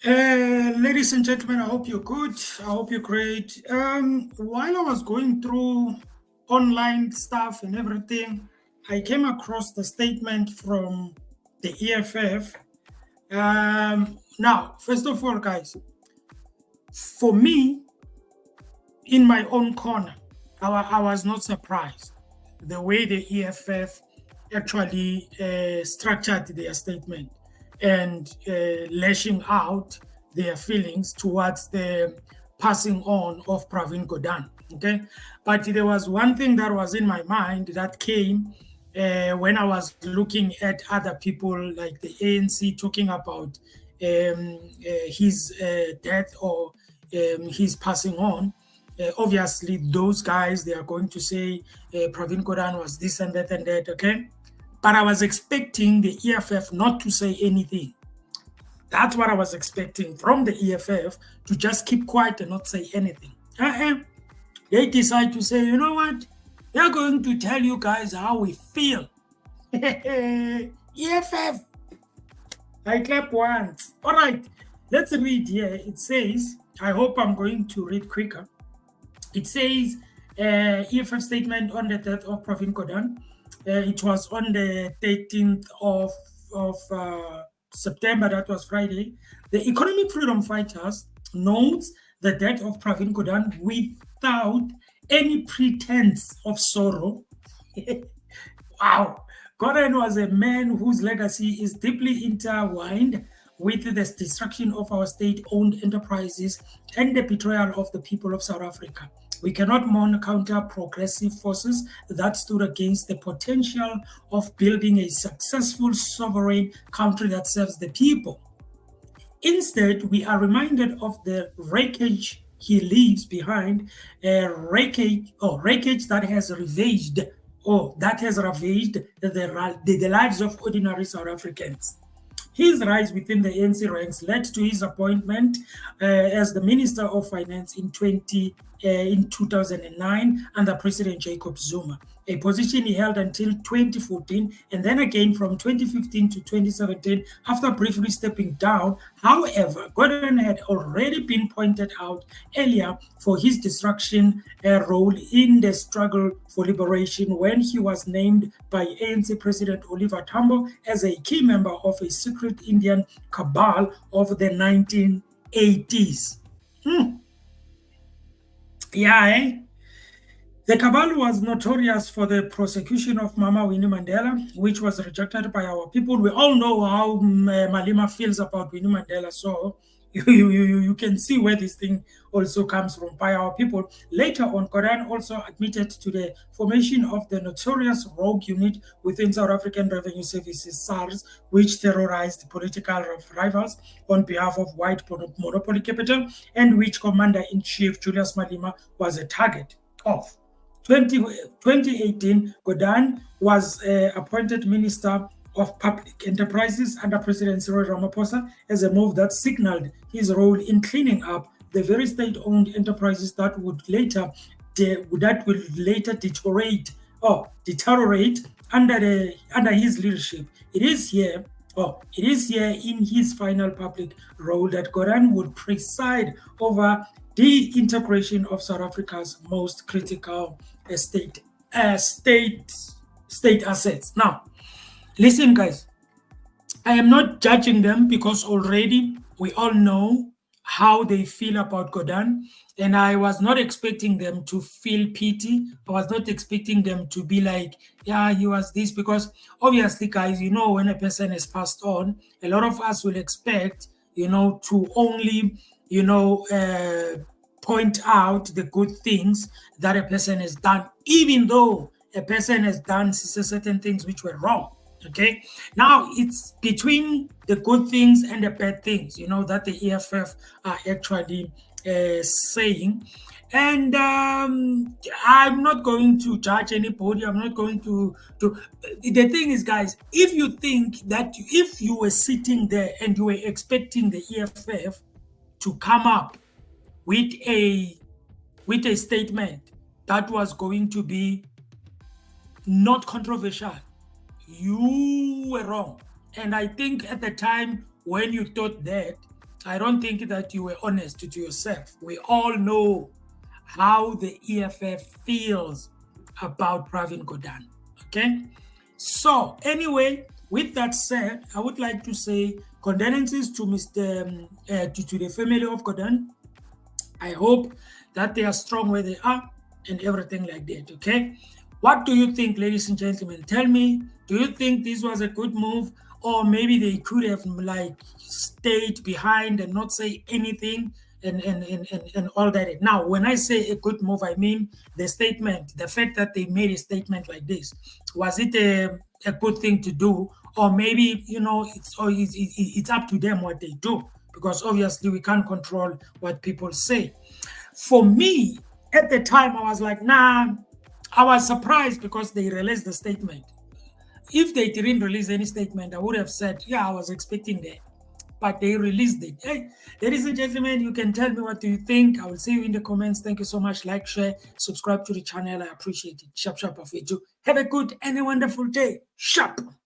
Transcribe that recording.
Ladies and gentlemen, I hope you're good. I hope you're great. While I was going through online stuff and everything, I came across the statement from the EFF. Now, first of all, guys, for me, in my own corner, I was not surprised the way the EFF actually structured their statement and lashing out their feelings towards the passing on of Pravin Gordhan. Okay, but there was one thing that was in my mind that came when I was looking at other people like the ANC talking about his death or his passing on. Obviously, those guys, they are going to say Pravin Gordhan was this and that and that, okay? But I was expecting the EFF not to say anything. That's what I was expecting from the EFF, to just keep quiet and not say anything. They decide to say, you know what? We're going to tell you guys how we feel. EFF. I clap once. All right, let's read here. It says, I hope I'm going to read quicker. It says, EFF statement on the death of Pravin Gordhan. It was on the 13th of September, that was Friday. The Economic Freedom Fighters notes the death of Pravin Gordhan without any pretense of sorrow. Wow. Gordhan was a man whose legacy is deeply intertwined with the destruction of our state-owned enterprises and the betrayal of the people of South Africa. We cannot mourn counter progressive forces that stood against the potential of building a successful sovereign country that serves the people. Instead, we are reminded of the wreckage he leaves behind, a wreckage that has ravaged the lives of ordinary South Africans. His rise within the ANC ranks led to his appointment as the Minister of Finance in 2009 under President Jacob Zuma, a position he held until 2014 and then again from 2015 to 2017 after briefly stepping down. However, Gordhan had already been pointed out earlier for his destruction role in the struggle for liberation when he was named by ANC President Oliver Tambo as a key member of a secret Indian cabal of the 1980s. The cabal was notorious for the prosecution of Mama Winnie Mandela, which was rejected by our people. We all know how Malema feels about Winnie Mandela, so you can see where this thing also comes from, by our people. Later on, Gordhan also admitted to the formation of the notorious rogue unit within South African Revenue Services, SARS, which terrorized political rivals on behalf of white monopoly capital, and which Commander-in-Chief Julius Malema was a target of. 2018, Gordhan was appointed Minister of Public Enterprises under President Cyril Ramaphosa as a move that signaled his role in cleaning up the very state-owned enterprises that would later deteriorate under his leadership. It is here in his final public role that Gordhan would preside over the integration of South Africa's most critical state assets. Now, listen, guys, I am not judging them because already we all know how they feel about Gordhan, and I was not expecting them to feel pity. I was not expecting them to be like, yeah, he was this, because obviously, guys, when a person has passed on, a lot of us will expect, to only, point out the good things that a person has done, even though a person has done certain things which were wrong. Okay, now it's between the good things and the bad things, that the EFF are actually saying. And I'm not going to judge anybody. I'm not going to. The thing is, guys, if you think that if you were sitting there and you were expecting the EFF to come up with a statement that was going to be not controversial, you were wrong. And I think at the time when you thought that, I don't think that you were honest to yourself. We all know how the EFF feels about Pravin Gordhan. Okay? So, anyway, with that said, I would like to say condolences to to the family of Gordhan. I hope that they are strong where they are and everything like that. Okay. What do you think, ladies and gentlemen? Tell me, do you think this was a good move? Or maybe they could have like stayed behind and not say anything and all that. Now, when I say a good move, I mean the statement, the fact that they made a statement like this. Was it a good thing to do? Or maybe, it's up to them what they do, because obviously we can't control what people say. For me, at the time, I was like, nah, I was surprised because they released the statement. If they didn't release any statement, I would have said, yeah, I was expecting that. But they released it. Hey, ladies and gentlemen, you can tell me what do you think. I will see you in the comments. Thank you so much. Like, share, subscribe to the channel. I appreciate it. Sharp, sharp of it too. Have a good and a wonderful day. Sharp.